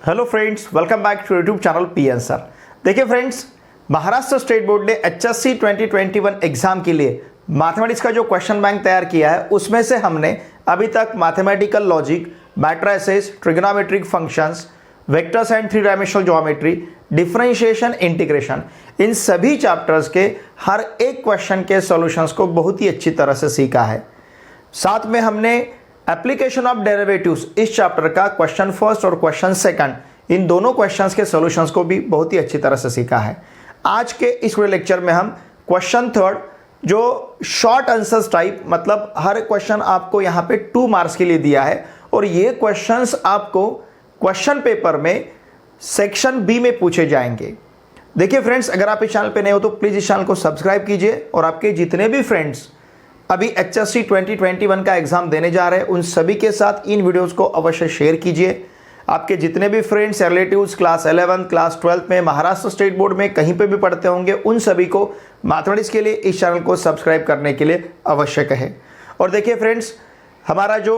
Hello friends, welcome back to YouTube channel P answer. देखिए friends, Maharashtra state board ने HSC 2021 exam के लिए mathematics का जो क्वेश्चन बैंक तैयार किया है उसमें से हमने अभी तक mathematical logic, matrices, trigonometric functions, vectors and three dimensional geometry, differentiation, integration, इन सभी चैप्टर्स के हर एक क्वेश्चन के सॉल्यूशंस को बहुत ही अच्छी तरह से सीखा है। साथ में हमने एप्लीकेशन ऑफ डेरिवेटिव्स इस चैप्टर का क्वेश्चन फर्स्ट और क्वेश्चन सेकंड, इन दोनों क्वेश्चंस के सॉल्यूशंस को भी बहुत ही अच्छी तरह से सीखा है। आज के इस लेक्चर में हम क्वेश्चन थर्ड, जो शॉर्ट आंसर्स टाइप, मतलब हर क्वेश्चन आपको यहाँ पे 2 मार्क्स के लिए दिया है और ये क्वेश्चंस आपको क्वेश्चन पेपर में सेक्शन बी में पूछे जाएंगे। देखिए फ्रेंड्स, अगर आप इस चैनल पे नए हो तो प्लीज़ इस चैनल को सब्सक्राइब कीजिए और आपके जितने भी फ्रेंड्स अभी HSC 2021 का एग्जाम देने जा रहे हैं उन सभी के साथ इन वीडियोस को अवश्य शेयर कीजिए। आपके जितने भी फ्रेंड्स रिलेटिव्स क्लास 11 क्लास 12 में महाराष्ट्र स्टेट बोर्ड में कहीं पे भी पढ़ते होंगे उन सभी को मैथमेटिक्स के लिए इस चैनल को सब्सक्राइब करने के लिए अवश्य कहें। और देखिए फ्रेंड्स, हमारा जो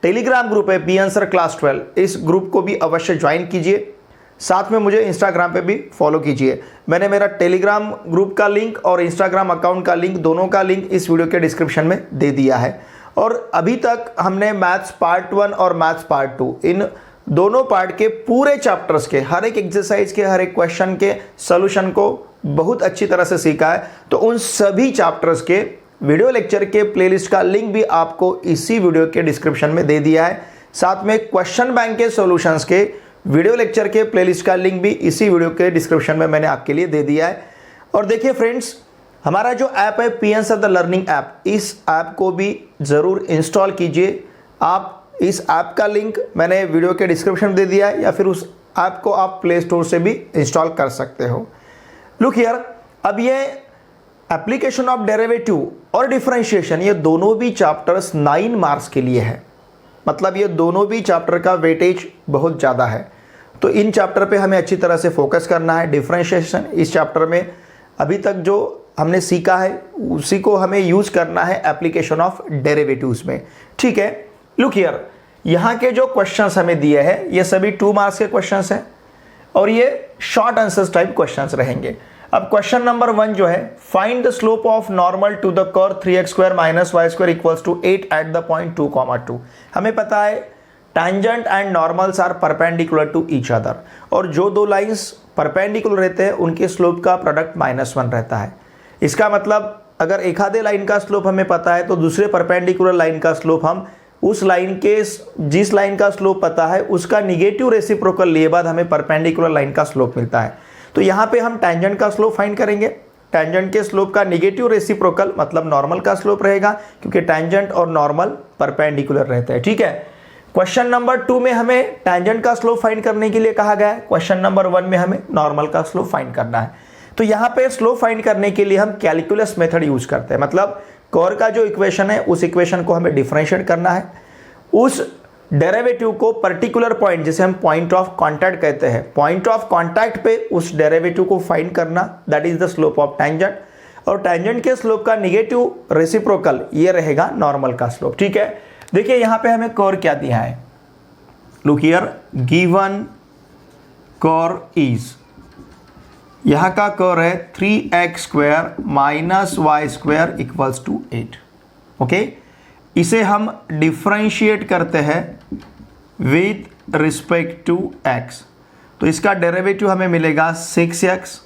टेलीग्राम ग्रुप है पी आंसर क्लास 12, इस ग्रुप को भी अवश्य ज्वाइन कीजिए। साथ में मुझे इंस्टाग्राम पे भी फॉलो कीजिए। मैंने मेरा टेलीग्राम ग्रुप का लिंक और इंस्टाग्राम अकाउंट का लिंक, दोनों का लिंक इस वीडियो के डिस्क्रिप्शन में दे दिया है। और अभी तक हमने मैथ्स पार्ट 1 और मैथ्स पार्ट 2, इन दोनों पार्ट के पूरे चैप्टर्स के हर एक एक्सरसाइज के हर एक क्वेश्चन के सॉल्यूशन को बहुत अच्छी तरह से सीखा है। तो उन सभी चैप्टर्स के वीडियो लेक्चर के प्लेलिस्ट का लिंक भी आपको इसी वीडियो के डिस्क्रिप्शन में दे दिया है। साथ में क्वेश्चन बैंक के सॉल्यूशंस के वीडियो लेक्चर के प्लेलिस्ट का लिंक भी इसी वीडियो के डिस्क्रिप्शन में मैंने आपके लिए दे दिया है। और देखिए फ्रेंड्स, हमारा जो ऐप है P answer the learning app, इस ऐप को भी ज़रूर इंस्टॉल कीजिए। आप इस ऐप का लिंक मैंने वीडियो के डिस्क्रिप्शन में दे दिया है या फिर उस ऐप को आप प्ले स्टोर से भी इंस्टॉल कर सकते हो। लुक हियर, अब ये एप्लीकेशन ऑफ डेरिवेटिव और डिफरेंशिएशन, ये दोनों भी चैप्टर्स 9 मार्क्स के लिए है। मतलब ये दोनों भी चैप्टर का वेटेज बहुत ज़्यादा है, तो इन चैप्टर पे हमें अच्छी तरह से फोकस करना है। डिफरेंशिएशन इस चैप्टर में अभी तक जो हमने सीखा है उसी को हमें यूज़ करना है एप्लीकेशन ऑफ डेरिवेटिव्स में। ठीक है, लुक हियर, यहाँ के जो क्वेश्चंस हमें दिए हैं ये सभी 2 मार्क्स के क्वेश्चंस हैं और ये शॉर्ट आंसर्स टाइप क्वेश्चंस रहेंगे। अब क्वेश्चन नंबर 1 जो है, find the slope of normal to the curve 3x² - y² equals to 8 at the point 2, 2। हमें पता है tangent and normals are perpendicular to each other, और जो दो लाइंस परपेंडिकुलर रहते हैं उनके स्लोप का प्रोडक्ट -1 रहता है। इसका मतलब अगर एक आधे लाइन का स्लोप हमें पता है तो दूसरे परपेंडिकुलर लाइन का स्लोप हम उस लाइन के जिस लाइन का स्लोप पता है उसका निगेटिव रेसिप्रोकल लिए बाद हमें परपेंडिकुलर लाइन का स्लोप मिलता है। तो यहाँ पे हम टैंजेंट का स्लोप फाइंड करेंगे। टैंजेंट के स्लोप का निगेटिव रेसिप्रोकल मतलब नॉर्मल का स्लोप रहेगा, क्योंकि टैंजेंट और नॉर्मल परपेंडिकुलर रहते हैं। ठीक है, क्वेश्चन नंबर 2 में हमें टैंजेंट का स्लोप फाइंड करने के लिए कहा गया है। क्वेश्चन नंबर 1 में हमें नॉर्मल का स्लोप फाइंड करना है। तो यहाँ पे स्लोप फाइंड करने के लिए हम कैलकुलस मेथड यूज करते हैं। मतलब कर्व का जो इक्वेशन है उस इक्वेशन को हमें डिफरेंशिएट करना है, उस डेरिवेटिव को पर्टिकुलर पॉइंट, जिसे हम पॉइंट ऑफ कांटेक्ट कहते हैं, पॉइंट ऑफ कांटेक्ट पे उस डेरिवेटिव को फाइंड करना, that is the slope of tangent. और टैंजेंट के स्लोप का निगेटिव रेसिप्रोकल ये रहेगा नॉर्मल का स्लोप। ठीक है, देखिए यहाँ पे हमें कर्व क्या दिया है। Look here, given curve is, यहाँ का कर्व है 3x² - y² equals to 8। Okay, इसे हम डिफरेंशिएट करते हैं विथ रिस्पेक्ट टू x। तो इसका डेरिवेटिव हमें मिलेगा 6x,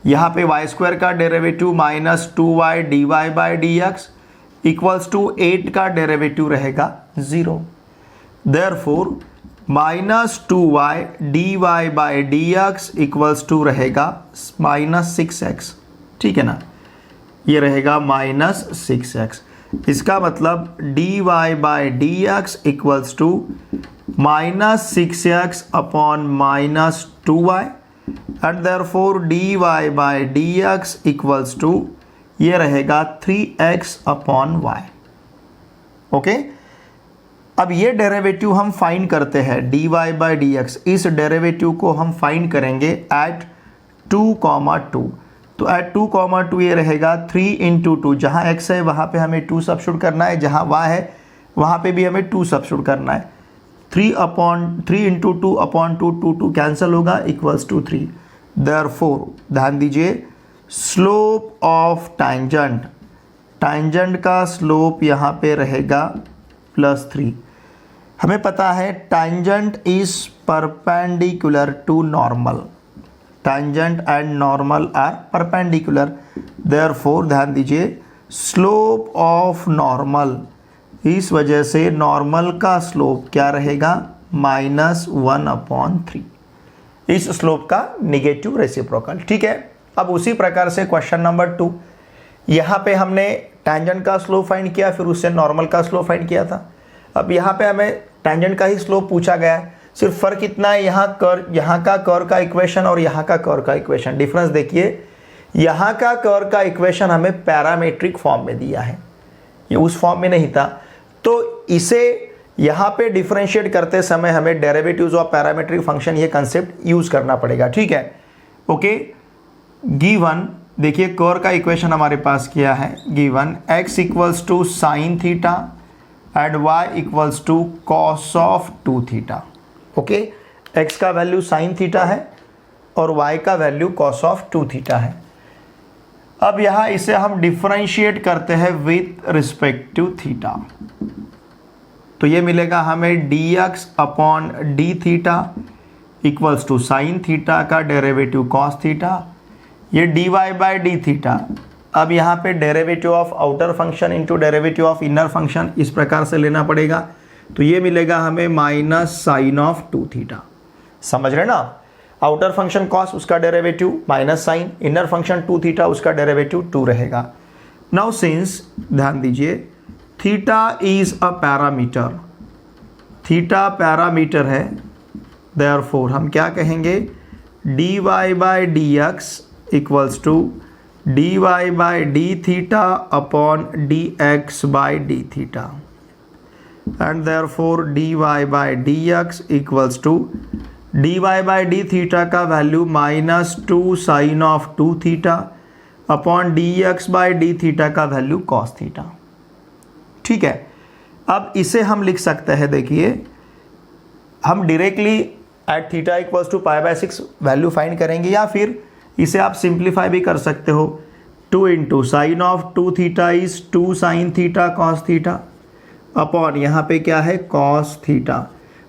यहाँ पे y² का derivative -2y dy/dx equals to 8 का डेरिवेटिव रहेगा 0। Therefore -2y dy/dx equals to रहेगा -6x। ठीक है ना, ये रहेगा -6x। इसका मतलब dy/dx equals to -6x upon -2y and therefore dy/dx equals to ये रहेगा 3x अपॉन y। ओके, अब ये डेरिवेटिव हम फाइंड करते हैं dy/dx। इस डेरिवेटिव को हम फाइंड करेंगे एट 2, 2। तो एट 2, 2 ये रहेगा 3 × 2। जहाँ x है वहाँ पे हमें 2 सब्स्टिट्यूट करना है, जहाँ y है वहाँ पे भी हमें 2 सब्स्टिट्यूट करना है। 3 इंटू 2/2 2 कैंसिल होगा इक्वल्स टू 3। देयरफॉर ध्यान दीजिए स्लोप ऑफ टैंजेंट, टैंजेंट का स्लोप यहाँ पे रहेगा +3। हमें पता है tangent is perpendicular to normal, tangent and normal are perpendicular. Therefore ध्यान दीजिए स्लोप ऑफ नॉर्मल, इस वजह से नॉर्मल का स्लोप क्या रहेगा -1/3, इस स्लोप का निगेटिव रेसिप्रोकल। ठीक है, अब उसी प्रकार से क्वेश्चन नंबर 2, यहाँ पे हमने टैंजेंट का स्लोप फाइंड किया, फिर उससे नॉर्मल का स्लोप फाइंड किया था। अब यहाँ पे हमें टैंजेंट का ही स्लोप पूछा गया है, सिर्फ फर्क इतना है यहाँ का कर्व का इक्वेशन और यहाँ का कर्व का इक्वेशन, डिफरेंस देखिए। यहाँ का कर्व का इक्वेशन हमें पैरामेट्रिक फॉर्म में दिया है, ये उस फॉर्म में नहीं था, तो इसे यहाँ पे डिफरेंशिएट करते समय हमें डेरिवेटिव्स ऑफ पैरामेट्रिक फंक्शन ये कंसेप्ट यूज करना पड़ेगा। ठीक है, ओके। गिवन देखिए कर्व का इक्वेशन हमारे पास क्या है, given x equals to sine theta and y equals to cos of 2 theta. Okay, x का वैल्यू साइन थीटा है और y का वैल्यू कॉस ऑफ 2 थीटा है। अब यहाँ इसे हम डिफरेंशिएट करते हैं विथ रिस्पेक्ट टू थीटा, तो ये मिलेगा हमें dx upon d theta equals to sine theta का डेरिवेटिव कॉस थीटा, ये dy बाई डी थीटा। अब यहाँ पे derivative of outer function into derivative of inner function इस प्रकार से लेना पड़ेगा, तो ये मिलेगा हमें -sin ऑफ 2 थीटा। समझ रहे ना, आउटर फंक्शन कॉस उसका derivative -sin, inner function 2 theta उसका डेरिवेटिव 2 रहेगा। नाउ सिंस ध्यान दीजिए theta is a parameter, theta parameter है, देयरफॉर हम क्या कहेंगे dy by dx equals to dy by d theta upon dx by d theta, and therefore dy by dx equals to dy by d theta का value -2 sine of 2 theta upon dx by d theta का value cos theta. ठीक है, अब इसे हम लिख सकते हैं, देखिए हम directly at theta equals to π/6 value find करेंगे, या फिर इसे आप सिंप्लीफाई भी कर सकते हो। 2 into sine of 2 theta is 2 sine theta cos theta upon यहाँ पे क्या है कॉस थीटा,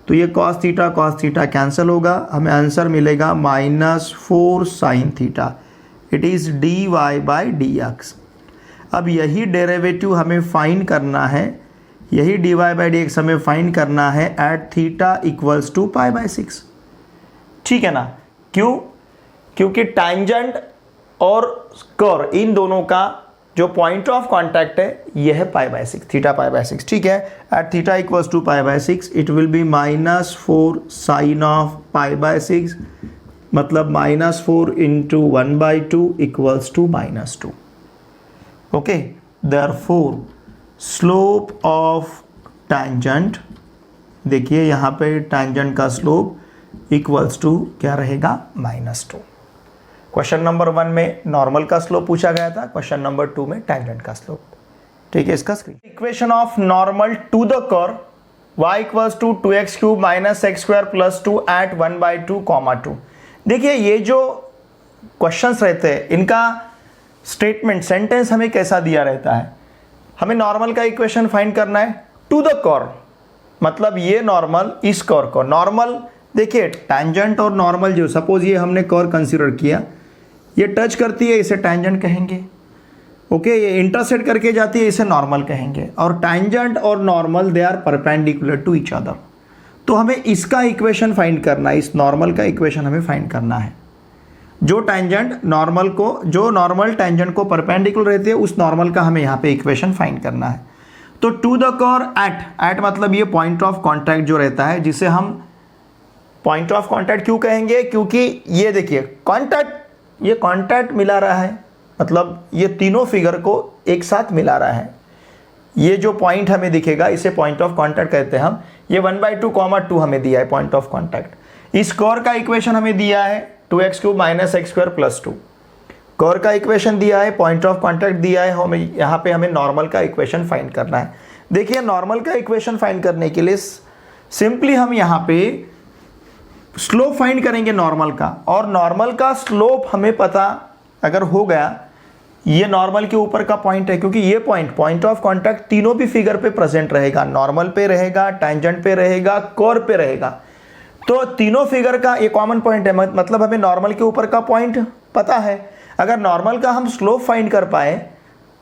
तो ये कॉस थीटा कैंसिल होगा, हमें आंसर मिलेगा -4 sine theta, it is dy by dx। अब यही डेरिवेटिव हमें फाइंड करना है, यही dy बाई dx हमें फाइंड करना है एट थीटा इक्वल्स टू π/6। ठीक है ना, क्यों? क्योंकि टैंजेंट और कर्व इन दोनों का जो पॉइंट ऑफ कांटेक्ट है यह है π/6, थीटा π/6। ठीक है, at theta equals to π/6 it will be -4 sine of π/6, मतलब -4 into 1/2 equals to -2। Okay, therefore slope of tangent, देखिए यहाँ पे टैंजेंट का स्लोप इक्वल्स टू क्या रहेगा -2। क्वेश्चन नंबर 1 में नॉर्मल का स्लोप पूछा गया था, क्वेश्चन नंबर 2 में टैंजेंट का स्लोप। ठीक है, इसका screen equation of normal to the curve y equals to 2x³ - x² + 2 at 1/2, 2। देखिए ये जो क्वेश्चंस रहते हैं इनका स्टेटमेंट सेंटेंस हमें कैसा दिया रहता है, हमें नॉर्मल का इक्वेशन फाइंड करना है टू द कर्व, मतलब ये नॉर्मल इस कर्व को, नॉर्मल देखिए टैंजेंट और नॉर्मल जो सपोज ये हमने कर्व कंसीडर किया, ये टच करती है इसे टैंजेंट कहेंगे, ओके, ये इंटरसेक्ट करके जाती है इसे नॉर्मल कहेंगे, और टैंजेंट और normal they are perpendicular to each other. तो हमें इसका इक्वेशन फाइंड करना है, इस नॉर्मल का इक्वेशन हमें फाइंड करना है, जो टैंजेंट नॉर्मल को, जो नॉर्मल टैंजेंट को परपेंडिकुलर रहती है उस नॉर्मल का हमें यहाँ पे इक्वेशन फाइंड करना है। तो टू द कर्व एट मतलब ये पॉइंट ऑफ कॉन्टैक्ट जो रहता है, जिसे हम पॉइंट ऑफ कॉन्टैक्ट क्यों कहेंगे, क्योंकि ये देखिए कॉन्टैक्ट, ये कॉन्टैक्ट मिला रहा है, मतलब ये तीनों फिगर को एक साथ मिला रहा है, ये जो पॉइंट हमें दिखेगा इसे पॉइंट ऑफ कॉन्टैक्ट कहते हैं हम। ये 1/2, 2 हमें दिया है पॉइंट ऑफ कॉन्टैक्ट। इस कर्व का इक्वेशन हमें दिया है 2x³ - x² + 2, कर्व का इक्वेशन दिया है, पॉइंट ऑफ कॉन्टैक्ट दिया है, हमें यहाँ पे हमें नॉर्मल का इक्वेशन फाइंड करना है। देखिए नॉर्मल का इक्वेशन फाइंड करने के लिए सिंपली हम यहाँ पे स्लोप फाइंड करेंगे नॉर्मल का, और नॉर्मल का स्लोप हमें पता अगर हो गया, ये नॉर्मल के ऊपर का पॉइंट है, क्योंकि ये पॉइंट ऑफ कांटेक्ट तीनों भी फिगर पे प्रेजेंट रहेगा, नॉर्मल पे रहेगा, टैंजेंट पे रहेगा, कर्व पे रहेगा। तो तीनों फिगर का ये कॉमन पॉइंट है, मतलब हमें नॉर्मल के ऊपर का पॉइंट पता है। अगर नॉर्मल का हम स्लोप फाइंड कर पाए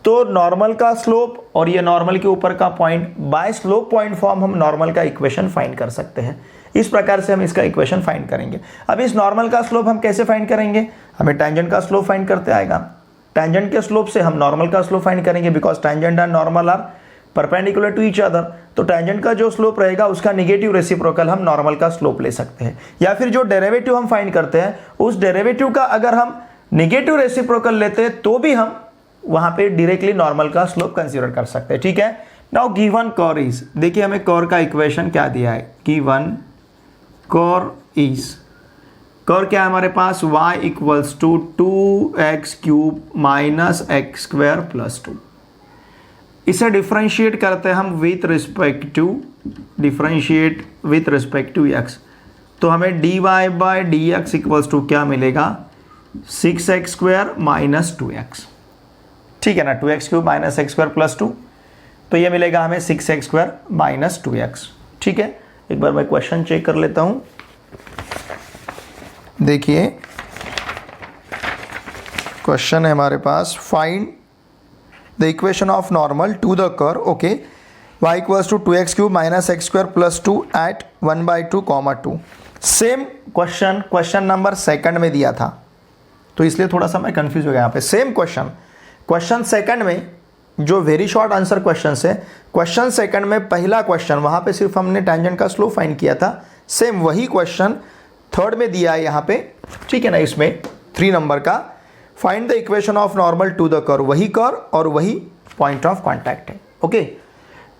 तो नॉर्मल का स्लोप और ये नॉर्मल के ऊपर का point by slope point form हम नॉर्मल का इक्वेशन फाइंड कर सकते हैं। इस प्रकार से हम इसका इक्वेशन फाइंड करेंगे। अब इस नॉर्मल का स्लोप हम कैसे फाइंड करेंगे, हमें टैंजेंट का स्लोप फाइंड करते आएगा, टैंजेंट के स्लोप से हम नॉर्मल का स्लोप फाइंड करेंगे, because tangent and normal are perpendicular to each other. तो टैंजेंट का जो स्लोप रहेगा उसका नेगेटिव रेसिप्रोकल हम नॉर्मल का स्लोप ले सकते हैं, या फिर जो डेरिवेटिव हम फाइंड करते हैं उस डेरिवेटिव का अगर हम नेगेटिव रेसिप्रोकल लेते हैं तो भी हम वहां पे डायरेक्टली नॉर्मल का स्लोप कंसीडर कर सकते हैं। ठीक है, नाउ गिवन कर्व इज, देखिए हमें कर्व का इक्वेशन क्या दिया है, गिवन कर्व इज, कर्व क्या है हमारे पास, y equals to 2x cube minus x square plus 2। इसे डिफ्रेंशिएट करते हैं हम with respect to, differentiate with respect to x, तो हमें dy by d x equals to क्या मिलेगा, 6x स्क्वायर माइनस 2x। ठीक है ना, 2x cube minus x square plus 2, तो ये मिलेगा हमें 6x स्क्वायर माइनस 2x। ठीक है, एक बार मैं क्वेश्चन चेक कर लेता हूं। देखिए क्वेश्चन है हमारे पास, find the equation of normal to the curve, okay, y equals to 2x cube minus x square plus 2 at 1/2, 2। Same question number second में दिया था, तो इसलिए थोड़ा सा मैं कंफ्यूज हो गया यहाँ पे। सेम क्वेश्चन सेकंड में जो वेरी शॉर्ट आंसर क्वेश्चन है, क्वेश्चन सेकंड में पहला क्वेश्चन वहाँ पे सिर्फ हमने टैंजेंट का स्लोप फाइंड किया था, सेम वही क्वेश्चन थर्ड में दिया है यहाँ पे। ठीक है ना, इसमें 3 नंबर का find the equation of normal to the curve, वही कर्व और वही पॉइंट ऑफ कॉन्टैक्ट है। ओके,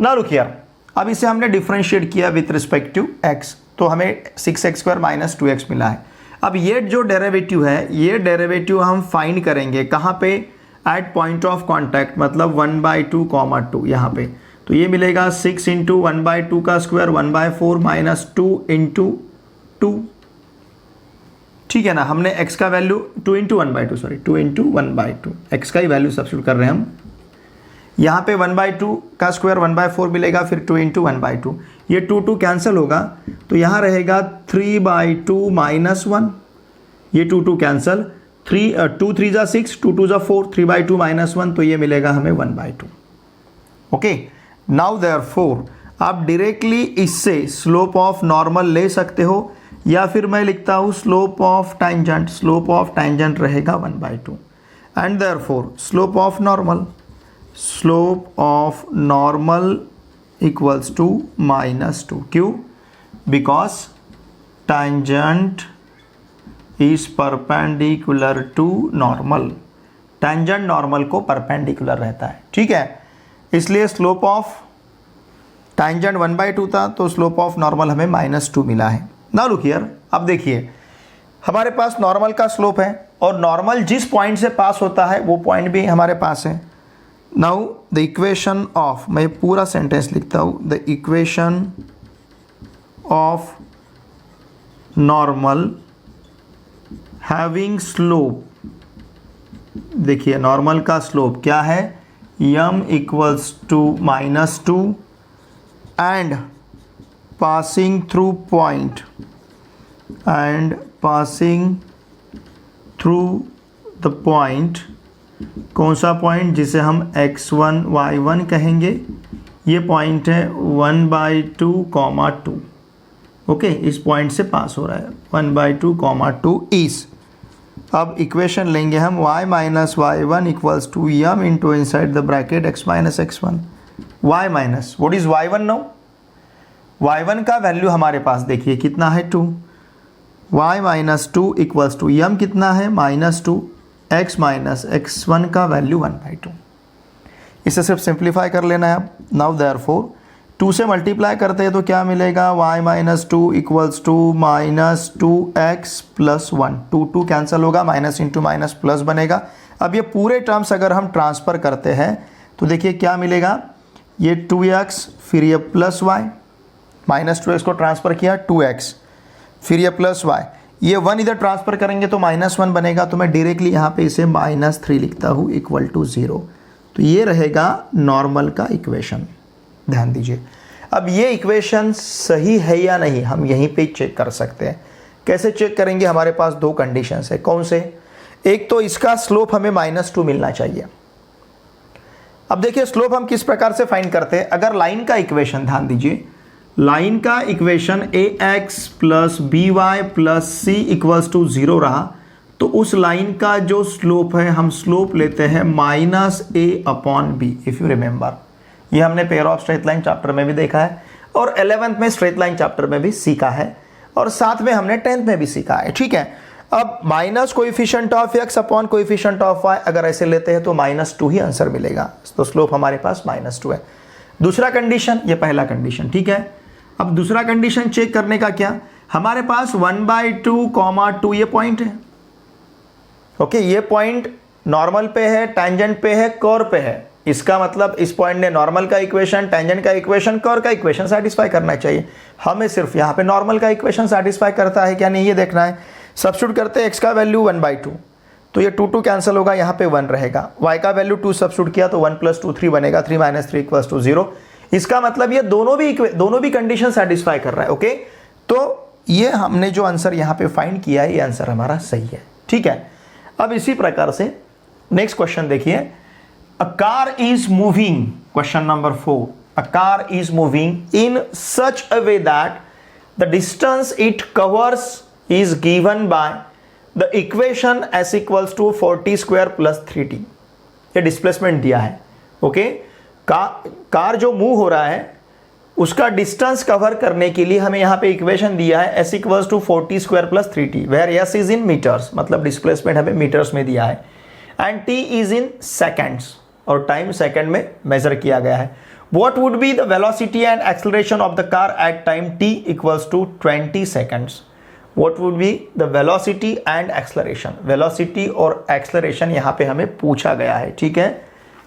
ना रुक हियर, अब इसे हमने डिफ्रेंशिएट किया विथ रिस्पेक्ट टू x, तो हमें 6x स्क्वायर माइनस 2x मिला है। अब ये जो डेरिवेटिव है, ये डेरिवेटिव हम फाइंड करेंगे कहाँ पे, एट पॉइंट ऑफ कॉन्टैक्ट, मतलब 1/2, 2 यहाँ पे, तो ये मिलेगा 6 इंटू 1/2 का स्क्वायर 1/4 माइनस 2 इंटू 2। ठीक है ना, हमने x का वैल्यू 2 इंटू 1/2 x का ही वैल्यू सब्स्टिट्यूट कर रहे हैं हम। यहाँ पे 1/2 का स्क्वायर 1/4 मिलेगा, फिर 2 इंटू 1/2, ये 2 कैंसिल होगा, तो यहाँ रहेगा 3/2 माइनस 1, ये 2 कैंसिल, 2 3 जा 6, 2 2 जा 4, 3/2 माइनस 1, तो ये मिलेगा हमें 1/2। ओके, नाउ देयरफॉर आप डायरेक्टली इससे स्लोप ऑफ नॉर्मल ले सकते हो, या फिर मैं लिखता हूँ slope of tangent, slope of tangent रहेगा 1/2, and therefore slope of normal equals to -2। क्यों, because tangent is perpendicular to normal, tangent normal को परपेंडिकुलर रहता है। ठीक है, इसलिए स्लोप ऑफ टैंजेंट 1/2 था, तो स्लोप ऑफ नॉर्मल हमें -2 मिला है। ना लुक हियर, अब देखिए हमारे पास नॉर्मल का स्लोप है, और नॉर्मल जिस पॉइंट से पास होता है वो पॉइंट भी हमारे पास है। नाउ द इक्वेशन ऑफ, मैं पूरा सेंटेंस लिखता हूँ, the equation of normal having slope, देखिए नॉर्मल का स्लोप क्या है, m equals to -2 and passing through point, and passing through the point, कौन सा पॉइंट, जिसे हम x1 y1 कहेंगे, ये पॉइंट है 1/2, 2। ओके, इस पॉइंट से पास हो रहा है 1/2, 2 इस। अब इक्वेशन लेंगे हम y minus y1 equals to m into inside the bracket x minus x1, y minus, what is y1 now, y1 का वैल्यू हमारे पास देखिए कितना है 2, y minus 2 equals to m कितना है -2, x माइनस x1 का वैल्यू 1/2। इसे सिर्फ सिंप्लीफाई कर लेना है। नाउ देयरफॉर 2 से मल्टीप्लाई करते हैं तो क्या मिलेगा, y minus 2 equals to -2x plus 1, 2 cancel होगा, माइनस इंटू माइनस प्लस बनेगा। अब ये पूरे टर्म्स अगर हम ट्रांसफ़र करते हैं तो देखिए क्या मिलेगा, ये 2x फिर ये प्लस y, -2x को ट्रांसफ़र किया 2x, फिर ये +y, ये 1 इधर ट्रांसफ़र करेंगे तो -1 बनेगा, तो मैं डायरेक्टली यहाँ पे इसे -3 लिखता हूँ = 0। तो ये रहेगा नॉर्मल का इक्वेशन। ध्यान दीजिए, अब ये इक्वेशन सही है या नहीं हम यहीं पे चेक कर सकते हैं। कैसे चेक करेंगे? हमारे पास दो कंडीशंस है। कौन से? एक तो इसका स्लोप हमें -2 मिलना चाहिए। अब देखिए स्लोप हम किस प्रकार से फाइंड करते हैं। अगर लाइन का इक्वेशन, ध्यान दीजिए, लाइन का इक्वेशन ax + by + c = 0 रहा, तो उस लाइन का जो स्लोप है हम स्लोप लेते हैं -a/b। इफ़ यू रिमेंबर, ये हमने pair of straight line chapter में भी देखा है और 11th में स्ट्रेट लाइन चैप्टर में भी सीखा है और साथ में हमने 10th में भी सीखा है। ठीक है, अब minus coefficient of x upon coefficient of y अगर ऐसे लेते हैं तो -2 ही आंसर मिलेगा। तो स्लोप हमारे पास -2 है। दूसरा कंडीशन, ये पहला कंडीशन, ठीक है। अब दूसरा कंडीशन चेक करने का क्या, हमारे पास 1/2, 2 ये पॉइंट है। ओके, ये पॉइंट नॉर्मल पे है, टैंजेंट पे है, कर्व पे है। इसका मतलब इस पॉइंट ने नॉर्मल का इक्वेशन, टैंजेंट का इक्वेशन, कर्व का इक्वेशन सेटिस्फाई करना चाहिए। हमें सिर्फ यहाँ पे नॉर्मल का इक्वेशन सेटिस्फाई करता है क्या नहीं ये देखना है। सब्स्टिट्यूट करते हैं, x का वैल्यू 1/2, तो ये 2 कैंसिल होगा, यहाँ पे 1 रहेगा। y का वैल्यू 2 सब्स्टिट्यूट किया तो 1 + 2 3 बनेगा, 3 - 3 = 0। इसका मतलब ये दोनों भी कंडीशन सेटिस्फाई कर रहा है। ओके, तो ये हमने जो आंसर यहाँ पे फाइंड किया है ये आंसर हमारा सही है। ठीक है, अब इसी प्रकार से नेक्स्ट क्वेश्चन देखिए। A car is moving, question number 4, a car is moving in such a way that the distance it covers is given by the equation s = 40² + 3t। ये डिस्प्लेसमेंट दिया है। ओके, कार जो move हो रहा है उसका distance cover करने के लिए हमें यहाँ पे इक्वेशन दिया है s = 40² + 3t, where s is in metres, मतलब डिस्प्लेसमेंट हमें मीटर्स में दिया है, and t is in seconds और टाइम सेकेंड में मेजर किया गया है। What would be the velocity and acceleration of the car at time t = 20 seconds? What would be the velocity and acceleration? Velocity और acceleration यहाँ पे हमें पूछा गया है। ठीक है,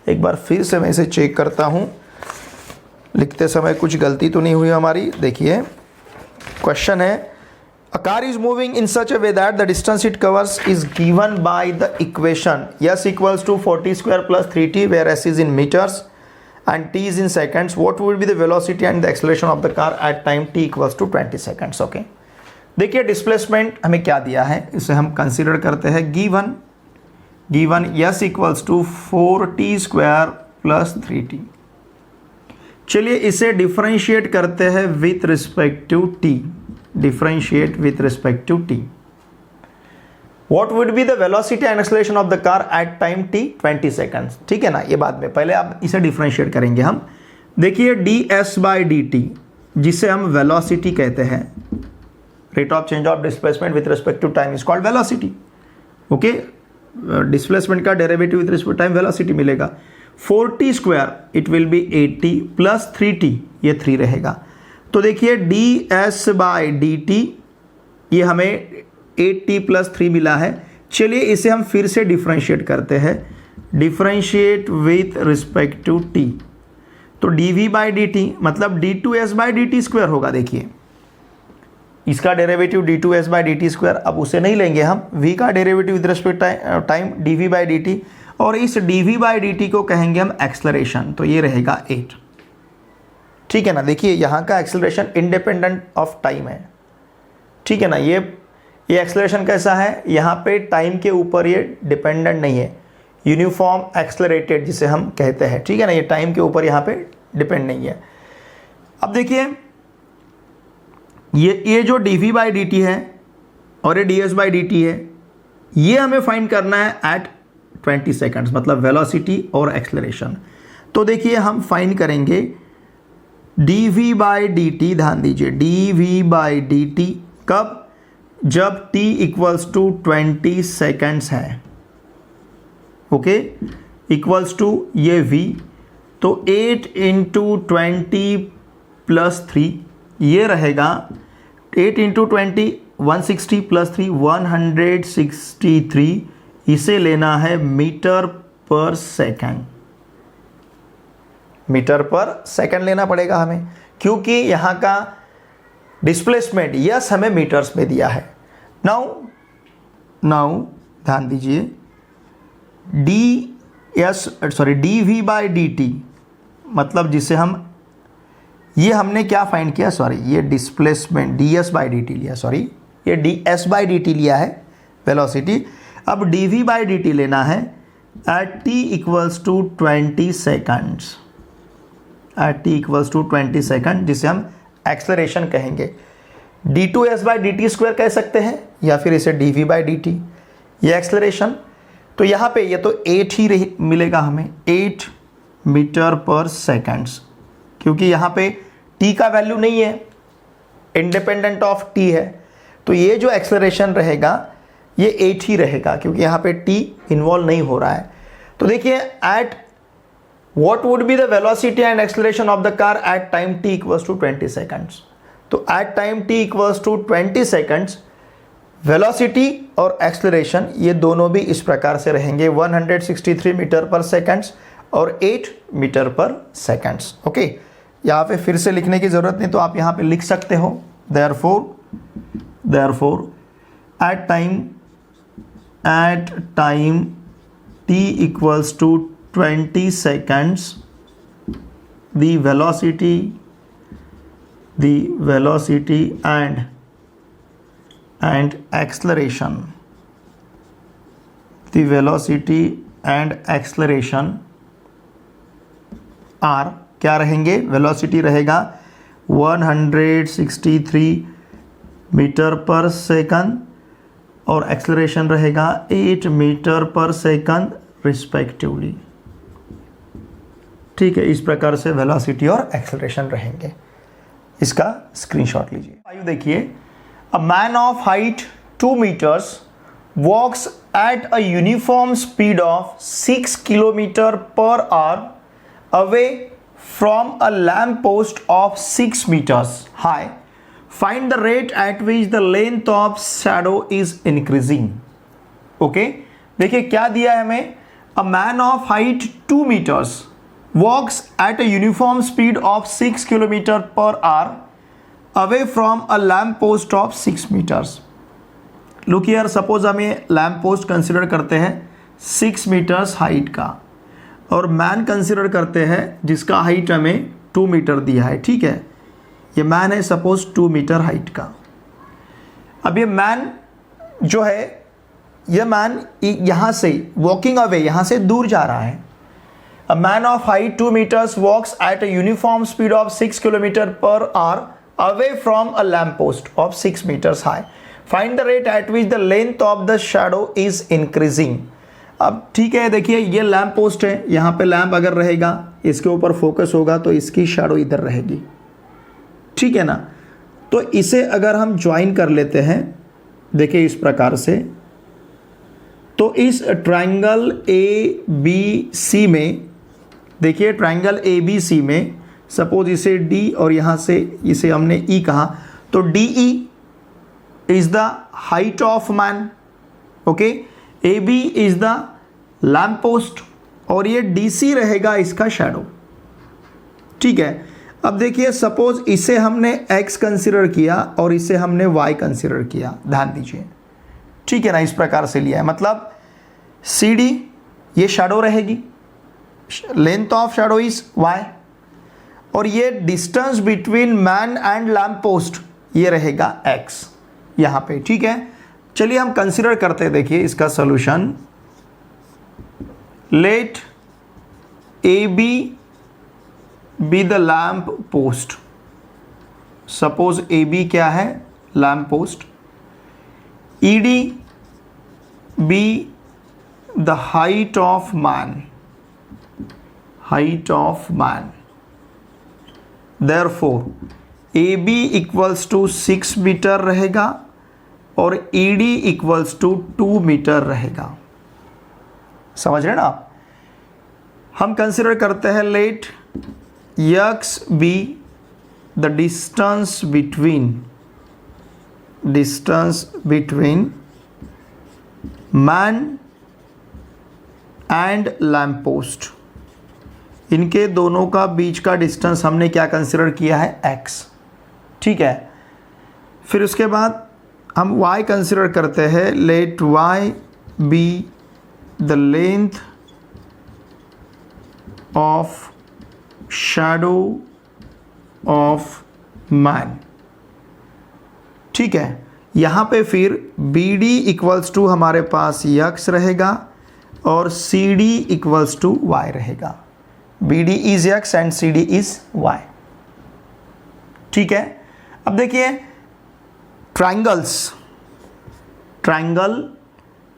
एक बार फिर से मैं इसे चेक करता हूँ, लिखते समय कुछ गलती तो नहीं हुई हमारी। देखिए क्वेश्चन है, a car is moving in such a way that the distance it covers is given by the equation s = 40² + 3t, where s is in meters and t is in seconds. What would be the velocity and the acceleration of the car at time t = 20 seconds? Okay, देखिए displacement हमें क्या दिया है, इसे हम consider करते हैं given s = 4t² + 3t। चलिए इसे डिफरेंशिएट करते हैं with respect to t, differentiate with respect to t। What would be the velocity and acceleration of the car at time t 20 seconds. ठीक है ना, ये बाद में, पहले आप इसे डिफरेंशिएट करेंगे हम। देखिए ds/dt जिसे हम वेलोसिटी कहते हैं, rate of change of displacement with respect to time is called velocity. Okay, displacement का derivative with respect to time velocity मिलेगा। 40² इट विल बी 80 + 3t, ये 3 रहेगा। तो देखिए ds/dt ये हमें 80 + 3 मिला है। चलिए इसे हम फिर से डिफरेंशिएट करते हैं, differentiate with respect to t। तो dv/dt मतलब d2s/dt² होगा। देखिए इसका डेरिवेटिव d2s/dt², अब उसे नहीं लेंगे हम, v का derivative with respect time dv/dt, और इस dv/dt को कहेंगे हम एक्सेलरेशन, तो ये रहेगा 8। ठीक है ना, देखिए यहाँ का एक्सेलरेशन इंडिपेंडेंट ऑफ टाइम है। ठीक है ना, ये एक्सेलरेशन कैसा है, यहाँ पे टाइम के ऊपर ये डिपेंडेंट नहीं है, यूनिफॉर्म एक्सेलरेटेड जिसे हम कहते हैं। ठीक है ना, ये टाइम के ऊपर यहाँ पे डिपेंड नहीं है। अब देखिए ये जो dv/dt है और ये ds/dt है, ये हमें फाइंड करना है एट 20 सेकंड्स, मतलब वेलोसिटी और एक्सेलरेशन। तो देखिए हम फाइंड करेंगे dv/dt, ध्यान दीजिए dv/dt कब, जब t = 20 सेकंड्स है। ओके, इक्वल्स टू ये v, तो 8 × 20 + 3 ये रहेगा 8 × 20 160 + 3 163, इसे लेना है मीटर पर सेकंड। मीटर पर सेकंड लेना पड़ेगा हमें, क्योंकि यहाँ का डिस्प्लेसमेंट यस हमें मीटर्स में दिया है। नाउ ध्यान दीजिए, dv बाई dt, मतलब जिसे हम, ये हमने क्या फाइंड किया, सॉरी ये डिस्प्लेसमेंट ds बाई dt लिया, सॉरी ये ds बाई dt लिया है वेलोसिटी। अब dv बाई dt लेना है at t equals to 20 seconds, at t equals to 20 second, जिसे हम एक्सलरेशन कहेंगे। d2s बाई dt स्क्वायर कह सकते हैं, या फिर इसे dv बाई dt, ये एक्सलरेशन। तो यहाँ पे ये तो 8 ही मिलेगा हमें, 8 मीटर पर सेकंड्स, क्योंकि यहाँ पे t का वैल्यू नहीं है, इंडिपेंडेंट ऑफ t है। तो ये जो एक्सलरेशन रहेगा ये 8 ही रहेगा, क्योंकि यहाँ पे t इन्वॉल्व नहीं हो रहा है। तो देखिए eight what would be the velocity and acceleration of the car at time t equals to 20 seconds? तो at time t equals to 20 seconds velocity और एक्सलरेशन ये दोनों भी इस प्रकार से रहेंगे, 163 मीटर पर सेकंड्स और 8 मीटर पर सेकंड्स। ओके, यहाँ पे फिर से लिखने की ज़रूरत नहीं, तो आप यहाँ पे लिख सकते हो therefore at time t equals to 20 seconds the velocity and acceleration, the velocity and acceleration are क्या रहेंगे, वेलोसिटी रहेगा 163 मीटर पर सेकंड और एक्सलरेशन रहेगा 8 मीटर पर सेकंड रिस्पेक्टिवली। ठीक है, इस प्रकार से वेलोसिटी और एक्सेलरेशन रहेंगे। इसका स्क्रीनशॉट लीजिए। आइए देखिए, a man of height 2 meters walks at a uniform speed of 6 kilometre per hour away from a lamp post of 6 meters high. Find the rate at which the length of shadow is increasing. Okay, देखिए क्या दिया है हमें, a man of height 2 meters walks at a uniform speed of 6 km per hour away from a lamp post of 6 meters. Look here, suppose हमें lamp post consider करते हैं 6 metres height का, और मैन कंसिडर करते हैं जिसका height हमें 2 metre दिया है। ठीक है, ये मैन है सपोज 2 मीटर हाइट का। अब ये मैन जो है, ये मैन यहाँ से वॉकिंग अवे, यहाँ से दूर जा रहा है। A man of height 2 meters walks at a uniform speed of 6 km per hour away from a lamp post of 6 meters high. Find the rate at which the length of the shadow is increasing. अब ठीक है, देखिए ये lamp post है, यहाँ पे lamp अगर रहेगा, इसके ऊपर फोकस होगा तो इसकी शैडो इधर रहेगी। ठीक है ना, तो इसे अगर हम ज्वाइन कर लेते हैं, देखिए इस प्रकार से, तो इस ट्रायंगल ABC में, देखिए ट्रायंगल ABC में सपोज इसे D और यहाँ से इसे हमने E कहा, तो DE is the height of man. Okay, AB is the lamp post और ये DC रहेगा इसका शैडो। ठीक है, अब देखिए सपोज इसे हमने X कंसिडर किया और इसे हमने Y कंसिडर किया, ध्यान दीजिए। ठीक है ना, इस प्रकार से लिया है, मतलब CD ये शैडो रहेगी, length of shadow is y, और ये distance between man and lamp post ये रहेगा x यहाँ पे। ठीक है, चलिए हम कंसिडर करते हैं, देखिए इसका solution. Let AB be the lamp post, suppose AB क्या है, lamp post. ED be the height of man, height of man. Therefore AB equals to 6 metre रहेगा और ED equals to 2 मीटर रहेगा। समझ रहे ना आप? हम कंसिडर करते हैं late x be the distance between man and lamp post। इनके दोनों का बीच का डिस्टेंस हमने क्या कंसिडर किया है, x। ठीक है, फिर उसके बाद हम y कंसिडर करते हैं, let y be the length of shadow of man. ठीक है, यहाँ पे फिर बी डी इक्वल्स टू हमारे पास यक्स रहेगा और C D equals to y रहेगा। B D is x and C D is y. ठीक है, अब देखिए ट्राइंगल्स, ट्राइंगल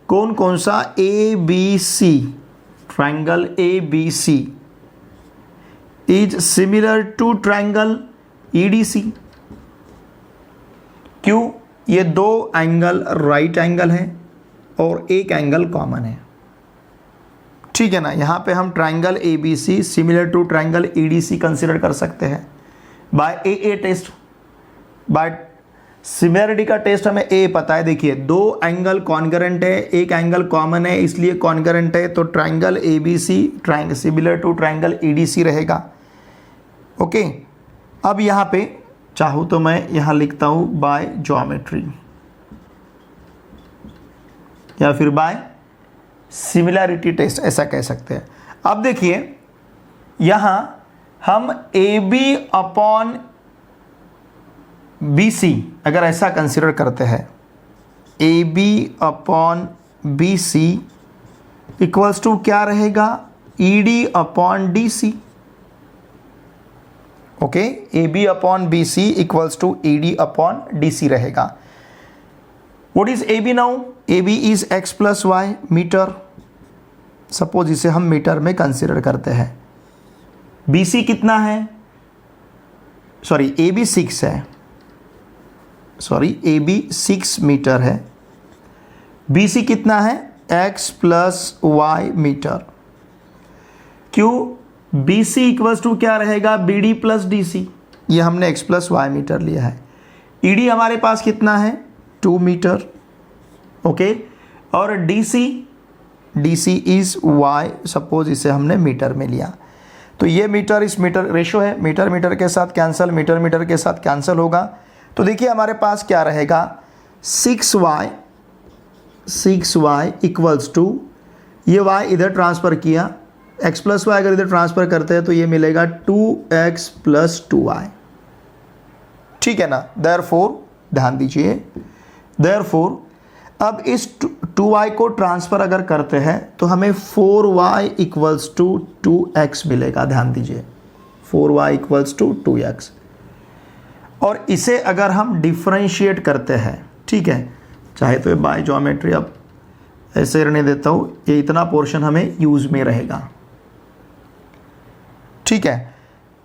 कौन कौन सा, A B C, triangle A B C is similar to triangle E D C. क्यों? ये दो एंगल राइट एंगल है और एक एंगल कॉमन है। ठीक है ना, यहां पे हम triangle A B C similar to triangle E D C consider कर सकते हैं by a test. By similarity का टेस्ट हमें ए पता है। देखिए दो एंगल कॉन्करेंट है, एक एंगल कॉमन है, इसलिए कॉन्करेंट है, तो triangle A B C triangle similar to triangle E D C रहेगा। ओके, अब यहाँ पे चाहूँ तो मैं यहाँ लिखता हूँ बाय ज्योमेट्री या फिर बाय सिमिलरिटी टेस्ट, ऐसा कह सकते हैं। अब देखिए यहाँ हम A B upon B C अगर ऐसा कंसिडर करते हैं, A B upon B C equals to क्या रहेगा, E D upon D C. Okay, A B upon B C equals to E D upon D C रहेगा। What is A B now? A B is x plus y metre. Suppose इसे हम metre में consider करते हैं। B C कितना है, sorry A B 6 है, sorry A B 6 metre है। बी सी कितना है, एक्स प्लस वाई मीटर। क्यों? बी सी इक्वल्स टू क्या रहेगा, B D plus D C. ये हमने एक्स प्लस वाई मीटर लिया है। ई डी हमारे पास कितना है, 2 मीटर। ओके, और D C is y, suppose इसे हमने मीटर में लिया, तो ये मीटर इस मीटर रेशो है, मीटर मीटर के साथ कैंसिल, मीटर मीटर के साथ कैंसिल होगा। तो देखिए हमारे पास क्या रहेगा, 6y इक्वल्स टू, ये y इधर ट्रांसफ़र किया, x प्लस वाई अगर इधर ट्रांसफ़र करते हैं तो ये मिलेगा 2x प्लस 2y। ठीक है ना, देयरफॉर ध्यान दीजिए, देयरफॉर अब इस 2y को ट्रांसफ़र अगर करते हैं तो हमें 4y इक्वल्स टू 2x मिलेगा। ध्यान दीजिए, 4y इक्वल्स टू 2x। और इसे अगर हम डिफरेंशिएट करते हैं, ठीक है, चाहे तो ये बाय ज्योमेट्री अब ऐसे रहने देता हूँ, ये इतना पोर्शन हमें यूज में रहेगा। ठीक है,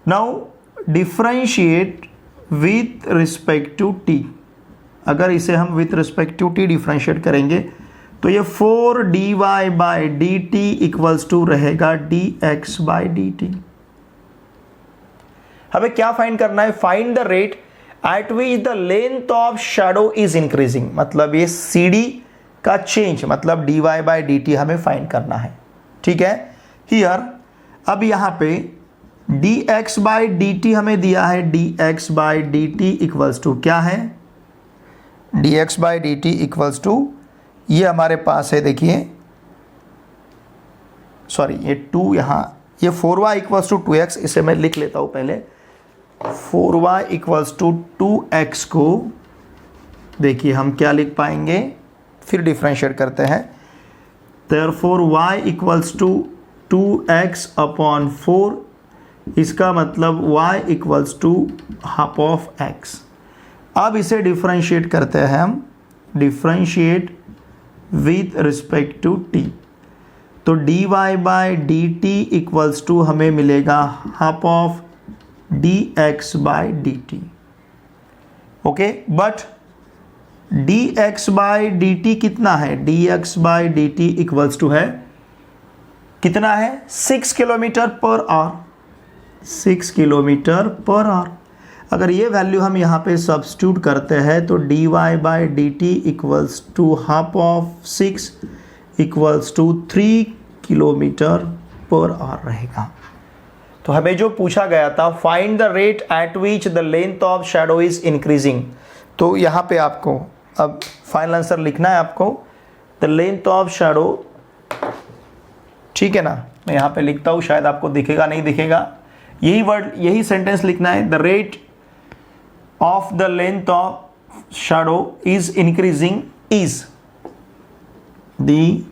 now differentiate with respect to t. अगर इसे हम with respect to t differentiate करेंगे तो ये 4 dy by d t equals to रहेगा dx बाई डी टी। हमें क्या फाइंड करना है, find the rate at which the length of shadow is increasing. मतलब ये CD का चेंज, मतलब dy बाई डी टी हमें फाइंड करना है। ठीक है, हियर अब यहाँ पे dx बाई डी टी हमें दिया है, dx by d t equals to क्या है, dx by d t equals to ये हमारे पास है, देखिए सॉरी ये 2 यहाँ, ये 4y इक्वल्स टू 2x, इसे मैं लिख लेता हूँ पहले। 4y इक्वल्स टू 2x को देखिए हम क्या लिख पाएंगे, फिर डिफरेंशिएट करते हैं। Therefore y equals to 2x upon 4, इसका मतलब y equals to half of x। अब इसे डिफरेंशिएट करते हैं हम, differentiate with respect to t, तो dy by d t equals to हमें मिलेगा half of dx by d t. ओके, but dx by d t कितना है, dx by d t equals to है कितना है, 6 kilometre per our, 6 kilometre per our. अगर ये वैल्यू हम यहाँ पे सब्स्टिट्यूट करते हैं तो dy by d t equals to half of 6 equals to 3 kilometre per hour रहेगा। तो हमें जो पूछा गया था, find the rate at which the length of shadow is increasing, तो यहाँ पे आपको अब फाइनल आंसर लिखना है आपको, द लेंथ ऑफ शैडो, ठीक है ना। मैं यहाँ पे लिखता हूँ, शायद आपको दिखेगा नहीं दिखेगा, यही वर्ड यही सेंटेंस लिखना है, the rate of the length of shadow is increasing, is the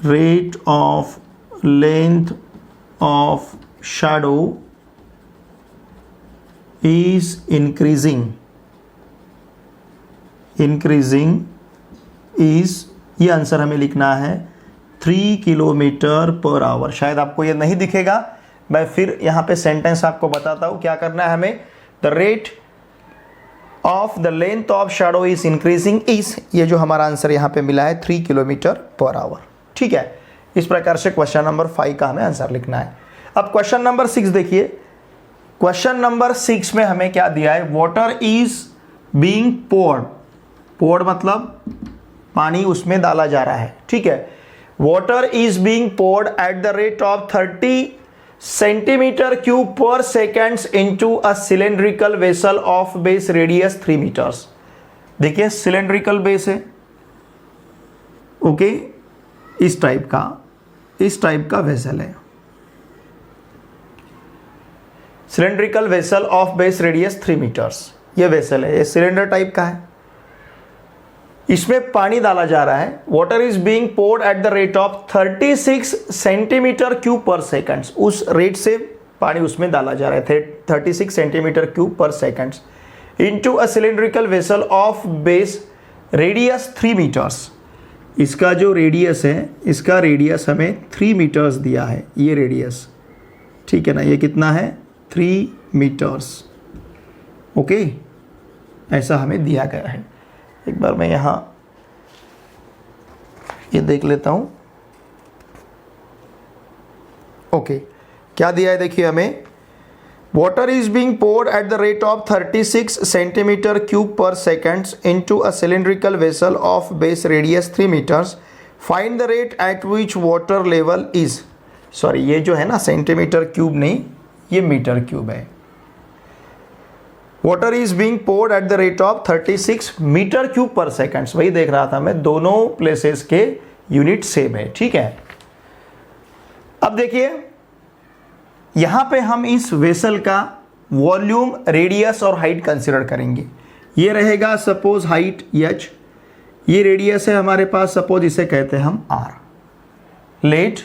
rate of length of shadow is increasing is, ये आंसर हमें लिखना है 3 किलोमीटर पर आवर। शायद आपको ये नहीं दिखेगा, मैं फिर यहाँ पे सेंटेंस आपको बताता हूँ क्या करना है हमें। The rate of the length of shadow is increasing is, ये जो हमारा आंसर यहाँ पे मिला है 3 किलोमीटर पर आवर, ठीक है। इस प्रकार से क्वेश्चन नंबर 5 का हमें आंसर लिखना है। अब क्वेश्चन नंबर 6 देखिए, क्वेश्चन नंबर 6 में हमें क्या दिया है, water is being poured, poured मतलब पानी उसमें डाला जा रहा है, ठीक है। Water is being poured at the rate of 30 centimetre cube per seconds into a cylindrical vessel of base radius 3 metres. देखिए सिलेंड्रिकल बेस है, ओके, इस टाइप का वेसल है, cylindrical vessel of base radius 3 metres, ये vessel है, ये cylinder type का है, इसमें पानी डाला जा रहा है। Water is being poured at the rate of 36 centimetre cube per second, उस रेट से पानी उसमें डाला जा रहा है 36 centimetre cube per second into a cylindrical vessel of base radius 3 metres. इसका जो रेडियस है, इसका रेडियस हमें 3 मीटर्स दिया है, ये रेडियस, ठीक है ना, ये कितना है 3 मीटर्स, ओके, ऐसा हमें दिया गया है। एक बार मैं यहाँ ये देख लेता हूँ, ओके, क्या दिया है देखिए हमें, water is being poured at the rate of 36 centimetre cube per seconds into a cylindrical vessel of base radius 3 metres, find the rate at which water level is, sorry ये जो है ना सेंटीमीटर क्यूब नहीं, ये metre cube है। Water is being poured at the rate of 36 metre cube per seconds, वही देख रहा था मैं, दोनों प्लेसेस के यूनिट सेम है, ठीक है। अब देखिए यहां पे हम इस वेसल का वॉल्यूम, रेडियस और हाइट कंसीडर करेंगे। ये रहेगा सपोज हाइट h, ये रेडियस है हमारे पास, सपोज इसे कहते हैं हम r। लेट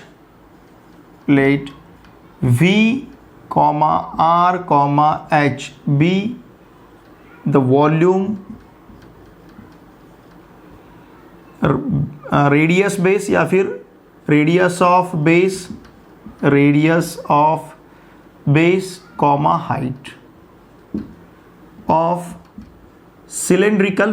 v r h be the volume, radius base या फिर radius of base comma height of cylindrical